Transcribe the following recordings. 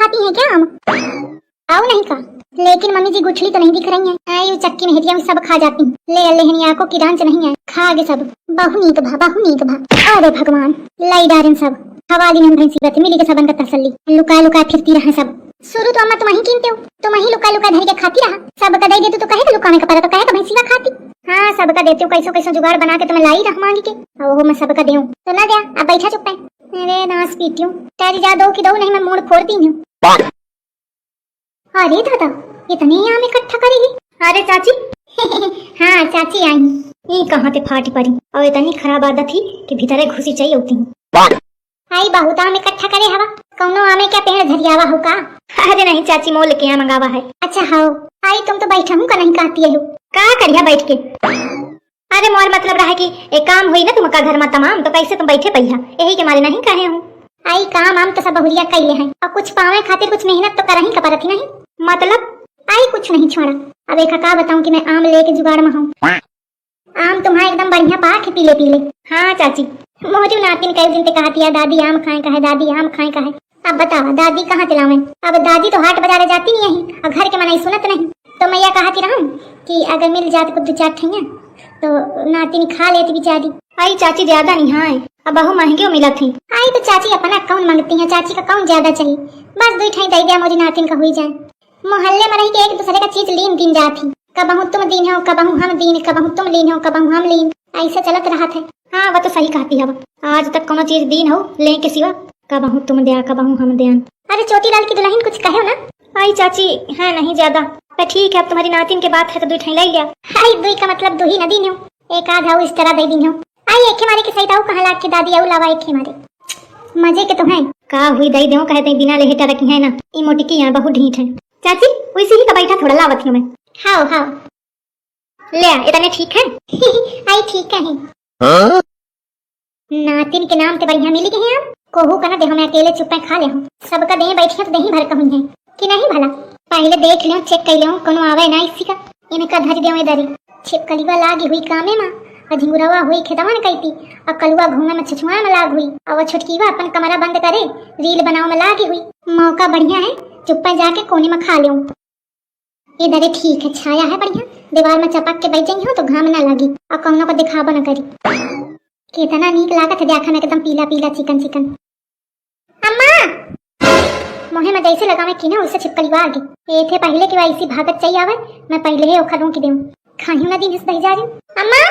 खाती हैं क्या आम? आओ नहीं का, लेकिन मम्मी जी गुठली तो नहीं दिख रही है। आयु चक्की में हेतिया सब खा जाती ले लेहनिया को किरान से नहीं है, खा गे सब। बहु नीक भा। अरे भगवान लई डारन सब हवाली नम भैंसी गति मिली के सबन का तसल्ली लुका लुका फिरती रहा सब। शुरू तो अम्मा तुम ही कीनते हो, तुम ही लुका लुका धर के खाती रहा। सब का दे देते तो कहे लुकाने का पता तो कहे भैंसी का खाती। हाँ सबका देती हूँ, कैसो कैसो जुगाड़ बना के तुम्हें लाई रह मांगी के, वो मैं सबका दूं तो ना दिया। अब बैठा चुप है। अरे नाश पीती हूँ, तेरी जा दो कि दो नहीं मैं मूड फोड़ती हूँ। अरे दादा इतने आम इकट्ठा करेगी? अरे चाची हाँ चाची आई। ये कहाँ ते फाटी पड़ी और इतनी खराब आदत थी कि भीतर घुसी चाहिए होती हूँ। आई बहुत आम इकट्ठा करे हवा, कौनो आमे क्या पेड़ झरियावा हो का? अरे नहीं चाची मोल के यहाँ मंगावा है। अच्छा हाँ आई, तुम तो बैठा हूँ का नहीं कहती है का करिया बैठ के? अरे मोर मतलब रहा कि एक काम हुई ना तुमका घर में तमाम, तो कैसे तुम बैठे पहिया यही के मारे नहीं कहे हूँ। आई काम आम तो सब बहुरिया कैले हैं और कुछ पावे खातिर कुछ मेहनत तो करही का परत ही नहीं। मतलब आई कुछ नहीं छोड़ा। अब एक का बताऊं कि मैं आम लेके जुगाड़ में हूँ। आम तुम्हारा एकदम बढ़िया पाक है पीले पीले। हाँ चाची मोरी नातिन कई दिन ते कहती है दादी आम खाए का है, दादी आम खाए का है। अब बतावा दादी कहाँ चलावे? अब दादी तो हाट बाजार जाती नहीं है और घर के मनाई सुनत नहीं। तो मैं कहती रहूं कि अगर मिल जात कुछ दो चार ठैया तो नातिन खा लेती बेचारी। आई चाची ज्यादा नहीं हाँ अब बहु महंगे मिला थी। आई तो चाची अपना कौन मांगती है, चाची का कौन ज्यादा चाहिए, बस दो ठई दे दिया मोरी नातिन का हुई जाए। मोहल्ले में रही के एक दूसरे का चीज लीन दिन जाती, कबहू तुम दीन हो कबहू हम दीन, कबहू तुम लीन हो कबहू हम लीन, ऐसा चलत रहा था। हाँ वो तो सही कहती है, आज तक कोनो चीज दीन हो ले के सिवा कबहू तुम दया कबहू हम दयान। अरे छोटी लाल की दुल्हन कुछ कहो ना? आई चाची है नहीं ज्यादा, पर ठीक है अब तुम्हारी नातिन के बात है तो दो ठई ले लिया। आई दुई का मतलब दो ही न दीन हो, एक आधा इस तरह दे दीन हो। आई एक मारे के सही ताऊ कहां लाग के दादी आऊ लावा एक मारे मजे के तो है का हुई दई देऊ कहते बिना ले हेटा रखी है ना ई मोटी यार बहुत ढीठ है। चाची वैसे ही का बैठा थोड़ा लावत हूं मैं। हां हां ले इतने ठीक है आई ठीक है। नातिन के नाम ते बढ़िया मिली के हैं आप कोहू कना दे, मैं अकेले चुप खा ले हूं, सबका दे बैठिया तो दही भर कहूं है कि नहीं भला। पहले देख ले चेक कर ले कोनो आवे ना इसी का इनका धज देवे दरी छिपकलीवा लागी हुई कामे में और झिंगुरवा हुई खेतवन कहती और कलुआ घूमे में छछुआ में लाग हुई और छुटकीवा अपन कमरा बंद करे रील बनाओ में लागी हुई। मौका बढ़िया है चुप जाके कोने में खा लूं। इधर ठीक है छाया है बढ़िया, दीवार में चपक के बैठ जाइए हो तो घाम ना लगी और कौनो को दिखावा न करी। कितना नीक लागत है देखा में एकदम पीला पीला चिकन चिकन। अम्मा मोहे में जैसे लगा मैं किना उससे छिपकलीवा आ गई। ये थे पहले की वैसी भागत चाहिए आवे मैं पहले ही ओखा दूं कि देऊं खाही ना दिन इस दही जा रही। अम्मा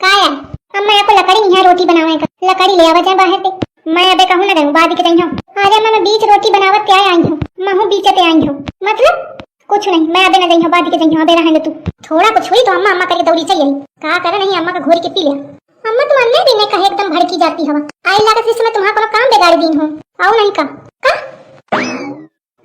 काया अम्मा यहाँ को लकड़ी नहीं है रोटी बनावे का, लकड़ी ले आवा जाए बाहर से। मैं अबे कहूं ना रहूं बाद के जाई हूं। अरे मैं बीच रोटी बनावत क्या आई हूं, मैं हूं बीच ते आई हूं मतलब कुछ नहीं मैं अबे ना जाई हूं बाद के जाई हूं। अबे रहेंगे तू थोड़ा कुछ हुई तो अम्मा अम्मा करके दौड़ी चाहिए का करे नहीं अम्मा का घोर के पी लिया। अम्मा तुम अन्य दिन कहे एकदम भड़की जाती हवा आई लागत इस समय तुम्हारा कोनो काम बिगाड़ दी हूं आओ नहीं का?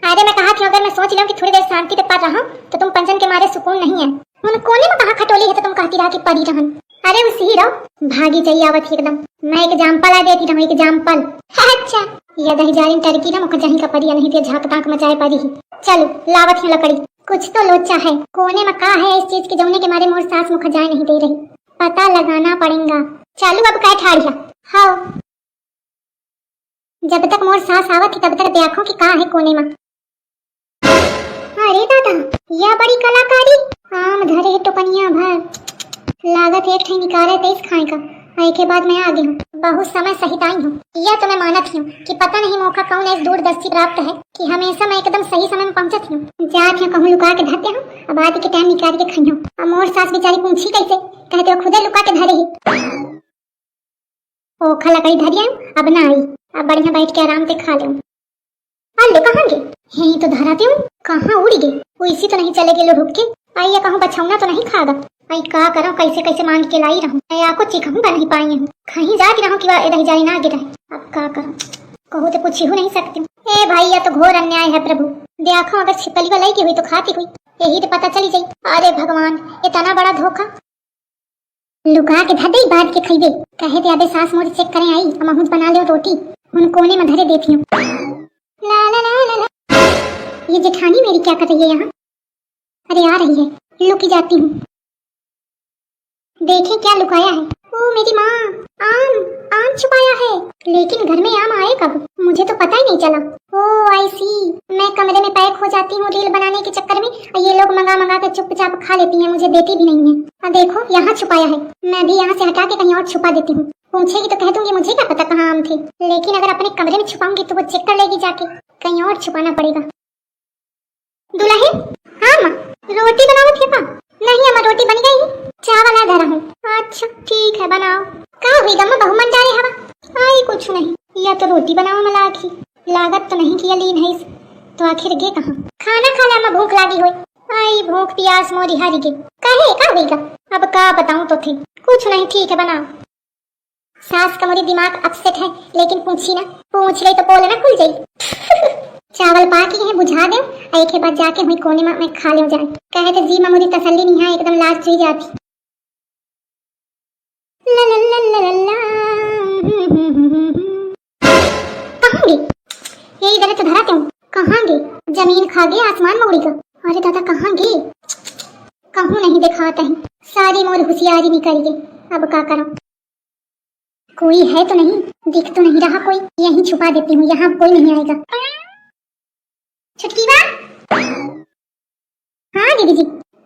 अरे मैं कहा थी अगर मैं सोच लूं कि थोड़ी देर शांति से पड़ रहा तो तुम पंचन के मारे सुकून नहीं है। उन कोने में कहा खटोली है तो तुम कहती रहा कि पड़ी रहन। अरे उसी ही रहो भागी चाहिए आवत ही एकदम मैं एक जामपल आ देती रहूं एक जामपल। अच्छा ये दही जारी टरकी ना मुख जहीं का पड़ी नहीं तो झाक ताक मचाए पड़ी ही। चलो लावत है लकड़ी कुछ तो लोचा है कोने में का है इस चीज के जमने के मारे मोर सास मुख जाए नहीं दे रही, पता लगाना पड़ेगा। चलो अब क्या ठाड़िया हाँ जब तक मोर सास आवत थी तब तक देखो कि का है कोने में। अरे दादा यह बड़ी कलाकारी आम धरे टोकनिया भर लागत एक ठे निकाले तेज खाए का। आई के बाद मैं आ गई हूँ बहुत समय सहित आई हूँ। यह तो मैं मानत हूँ कि पता नहीं मौका कौन ऐसी दूरदर्शी प्राप्त है कि हमेशा मैं एकदम सही समय में पहुँचत हूँ। जात हूँ कहूँ लुका के धरते हूँ अब आज के टाइम निकाल के खाई हूँ। अब मोर सास बेचारी पूछी कैसे कहते हो खुदे लुका के धरे ही ओखा लकड़ी धरी हूँ अब ना आई अब बढ़िया बैठ के आराम से खा लूं। अल्लू कहाँ गए यही तो धराते हूँ कहाँ उड़ गए वो इसी तो नहीं चले गए रुक के आई कहूँ बछौना तो नहीं खागा। आई का करो कैसे कैसे मांग के लाई रहूं मैं आपको चिखहूँ नहीं पाई हूँ कहीं जाती रहूं कि वह जारी ना गिरा। अब का करूं कहूँ तो कुछ ही नहीं सकती। ए भाई यह तो घोर अन्याय है प्रभु देखो अगर छिपली वाली की हुई तो खाती हुई यही तो पता चली जाई। अरे भगवान इतना बड़ा धोखा लुका के धर दे बाद के खइबे कहे थे अबे सास मोरी चेक करें आई हम बना ले रोटी उन कोने में धरे देती हूँ। ला ला ला ला ला ये जेठानी मेरी क्या कर रही है यहाँ? अरे आ रही है लुकी जाती हूँ देखे क्या लुकाया है। ओ मेरी माँ आम आम छुपाया है लेकिन घर में आम आए कब मुझे तो पता ही नहीं चला। ओह आई सी, मैं कमरे में पैक हो जाती हूँ रील बनाने के चक्कर में, और ये लोग मंगा मंगा कर चुपचाप खा लेती हैं, मुझे देती भी नहीं है। अब देखो यहाँ छुपाया है, मैं भी यहाँ से हटा के कहीं और छुपा देती हूँ। पूछेगी तो कह दूंगी मुझे क्या पता कहाँ आम थे, लेकिन अगर अपने कमरे में छुपाऊंगी तो वो चेक कर लेगी जाके, कहीं और छुपाना पड़ेगा। दुल्हन, हाँ माँ, रोटी बनाओ थे पा? नहीं अम्मा, रोटी बन गई है, चावल आ रहा हूँ। अच्छा ठीक है बनाओ। कहाँ हुई गम्मा, बहु मन जा रही हवा? आई कुछ नहीं, या तो रोटी बनाओ मलाखी, लागत तो नहीं किया लीन है इस, तो आखिर गे कहाँ? खाना खा ला, भूख लागी हुई। आई भूख प्यास मोरी हारी गे, कहे का हुई गा? अब का बताऊं तो थी, कुछ नहीं ठीक है बनाओ। सास का मोरी दिमाग अपसेट है, लेकिन पूछी ना, पूछ ले तो पोल ना खुल जाई। चावल पाकी है बुझा दे, एक के बाद जाके हुई कोने में मैं खा ले जाए। कहे तो जी मुझे तसल्ली नहीं है, एकदम लाज चुई जाती। ला ला ला ला ला ला। कहाँ गे? ये इधर तो धरा क्यों? कहाँ गे? जमीन खा गए आसमान में उड़ी का। अरे दादा कहाँ गे? कहूँ नहीं दिखाता है, सारी मोर होशियारी भी करिए, अब क्या करूं? कोई है तो नहीं, दिख तो नहीं रहा कोई, यहीं छुपा देती हूँ, यहाँ कोई नहीं आएगा। छुटकी बा, हाँ दीदी जी,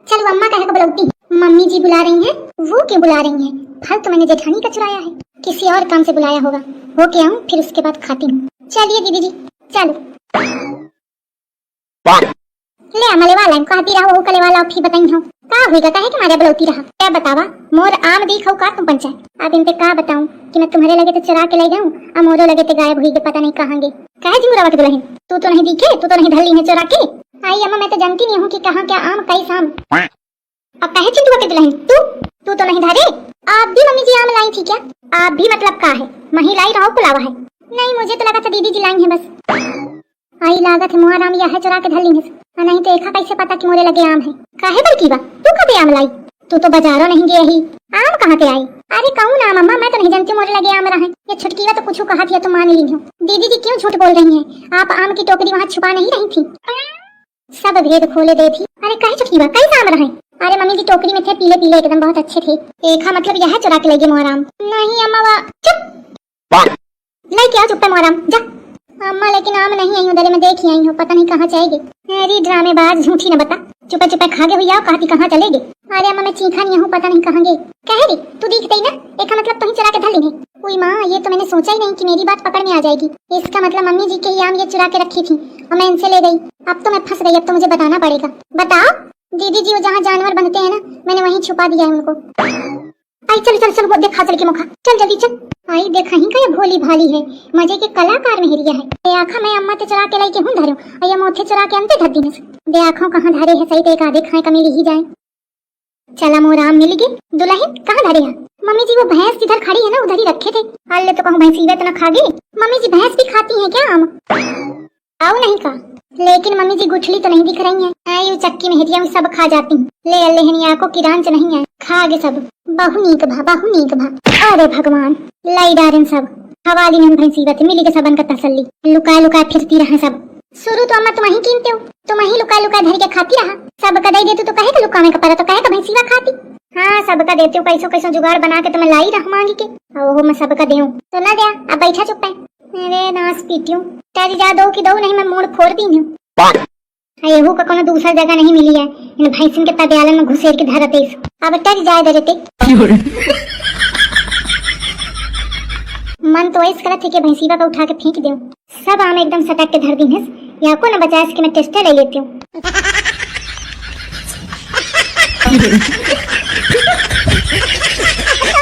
चलो अम्मा कहे को बुलाती, मम्मी जी बुला रही हैं। वो क्यों बुला रही हैं? फल तो मैंने जेठानी का चुराया है, किसी और काम से बुलाया होगा, हो के आऊं फिर उसके बाद खाती हूँ। चलिए दीदी जी चलो। ले अमले वाला कहती रहो, कले वाला फिर बताई हो का होएगा, काहे के मारे बुलाती रहा? क्या बतावा, मोर आम दिखाऊ का तुम पंचायत? अब इन पे का बताऊं कि मैं तुम्हारे लगे तो चुरा के ले जाऊं, और मोरो लगे तो गायब हुई के पता नहीं कहां गए। काहे झुमरावा के दुल्हन, तू तो नहीं दिखे, तू तो नहीं धरली है चुरा के। आई अम्मा मैं तो जानती नहीं हूँ कि कहाँ क्या आम कई शाम। अब काहे चिंटुआ के दुल्हन, तू तो नहीं धरे? आप भी मम्मी जी आम लाई थी क्या? आप भी मतलब का है, मही लाई रहो पुलावा है? नहीं मुझे तो लगा था दीदी जी लाई है बस। आई लागत है मोहर आम या है चुरा के धर ली है, नहीं तो एक कैसे पता कि मोरे लगे आम है। काहे बल्कि बा, तू कभी आम लाई? तू तो बाजारों नहीं गई ही, आम कहाँ से आई? अरे कहूँ ना मम्मा, मैं तो नहीं जानती मोरे लगे आम रहा है, ये छुटकी तो कुछ कहा थी तो मान ली हूँ। दीदी जी क्यों झूठ बोल रही हैं? आप आम की टोकरी वहाँ छुपा नहीं रही थी, सब भेद खोले दे थी। अरे कहे छुटकी बा, कैसे आम रहे? अरे मम्मी की टोकरी में थे पीले पीले एकदम बहुत अच्छे थे, एक मतलब यह चुरा के लगे मोहर आम। नहीं अम्मा, चुप नहीं क्या चुप है मोहर आम जा। अम्मा लेकिन आम नहीं आई उधर, मैं देखी आई हूँ, पता नहीं कहाँ जाएगी। अरे ड्रामेबाज झूठी न बता, चुपे चुपे खा गए हुई कहती कहाँ चले गए? अरे अम्मा मैं चीखा नहीं हूँ, पता नहीं कहाँ गए। कह रही तू दिखते ही ना, एक मतलब तुम चुरा के धर ली है। उई माँ, ये तो मैंने सोचा ही नहीं कि मेरी बात पकड़ में आ जाएगी। इसका मतलब मम्मी जी के ही आम ये चुरा के रखी थी और मैं इनसे ले गई। अब तो मैं फंस गई, अब तो मुझे बताना पड़ेगा। बताओ दीदी जी, वो जहाँ जानवर बनते हैं ना, मैंने वहीं छुपा दिया है उनको। आई चल चल चल, वो देखा चल के मुखा, चल जल्दी चल। आई देखा ही का ये भोली भाली है, मजे के कलाकार मेहरिया है। दे आखा मैं अम्मा ते चुरा के लाई के हूं धरो, और ये मोथे चुरा के अंते धर दी है। दे आँखों कहाँ धारे है, सही तो एक आधे खाए का मिल ही जाए। चला मोर आम मिल गए। दुल्हन कहाँ धारे है? मम्मी जी वो भैंस जिधर खड़ी है ना उधर ही रखे थे। अल्ले तो कहूँ भैंसीवत न खा गई। मम्मी जी भैंस भी खाती है क्या आम? आओ नहीं का, लेकिन मम्मी जी गुठली तो नहीं दिख रही है। आई चक्की में हेटिया सब खा जाती हूँ। ले अल्लेहनिया को किरांच नहीं है, खा गे सब। बहु नीक भा, बहु नीक भा। अरे भगवान, लाई डारें सब हवाली में भैंसीवत मिली के सबन का तसल्ली। लुका लुका फिरती रहा सब। शुरू तो अम्मा तुम ही कीनते हो, तुम ही लुका लुका धर के खाती रहा। सब का दे देते तो कहे का लुका में कपड़ा, तो कहे का भैंसीवा खाती। हाँ सबका देते हो, कैसो कैसो जुगाड़ बना के तुम्हें लाई रह मांगी के, और मैं सबका देऊं तो ना दया। अब बैठा चुप है। अरे नास पीटियो, तेरी जा दो कि दो नहीं, मैं मूड फोड़ दी हूँ। एहू का कोनो दूसरा जगह नहीं मिली है, इन भैंसिन के तब्यालन में घुसेर के धरते। अब तेरी जाए दरते मन तो ऐसा करत है कि भैंसीवा का उठा के फेंक दूं। सब आम एकदम सटक के धर दी है, या को न बचाए इसके मैं टेस्टर ले लेती हूँ।